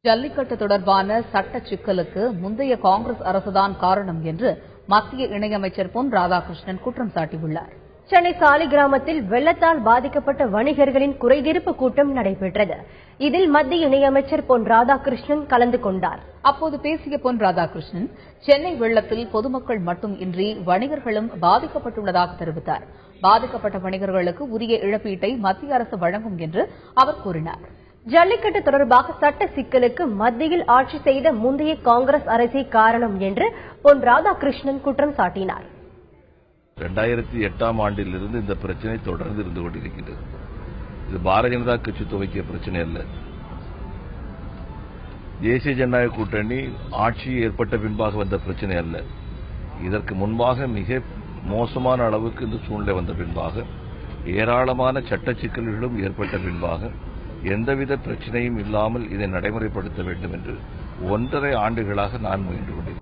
ஜல்லிக்கட்டு தொடர்பான சட்ட சிக்கலுக்கு முந்தைய காங்கிரஸ் அரசுதான் காரணம் என்று மத்திய இணையமைச்சர் பொன் ராதாகிருஷ்ணன் குற்றம் சாட்டியுள்ளார். சென்னை சாலிகிராமத்தில் வெள்ளத்தால் பாதிக்கப்பட்ட வணிகர்களின் குறைதீர்ப்பு கூட்டம் நடைபெற்றது. இதில் மத்திய இணையமைச்சர் பொன் ராதாகிருஷ்ணன் கலந்து கொண்டார். அப்போது பேசிய பொன் ராதாகிருஷ்ணன் சென்னை வெள்ளத்தில் பொதுமக்கள் மட்டும் இன்றி வணிகர்களும் பாதிக்கப்பட்டுள்ளதாக தெரிவித்தார். பாதிக்கப்பட்ட வணிகர்களுக்கு உரிய இழப்பீட்டை மத்திய அரசு வழங்கும் என்று அவர் கூறினார். ஜல்லிக்கட்டு தொடர்பாக சட்ட சிக்கலுக்கு மத்தியில் ஆட்சி செய்த முந்தைய காங்கிரஸ் அரசே காரணம் என்று பொன் ராதாகிருஷ்ணன் குற்றம் சாட்டினார். 2008ஆம் ஆண்டிலிருந்து இந்த பிரச்சனை தொடர்ந்து இருந்து கொண்டிருக்கிறது. இது பாரதிய ஜனதா கட்சி துவக்கிய பிரச்சனை அல்ல. தேசிய ஜனநாயக கூட்டணி ஆட்சி ஏற்பட்ட பின்பாக வந்த பிரச்சனை அல்ல. இதற்கு முன்பாக மிக மோசமான அளவுக்கு இந்த சூழ்நிலை வந்த பின்பாக ஏராளமான சட்ட சிக்கல்களும் ஏற்பட்ட பின்பாக எந்தவித பிரச்சனையும் இல்லாமல் இதை நடைமுறைப்படுத்த வேண்டும் என்று 1.5 ஆண்டுகளாக நான் முயன்று கொண்டிருக்கிறேன்.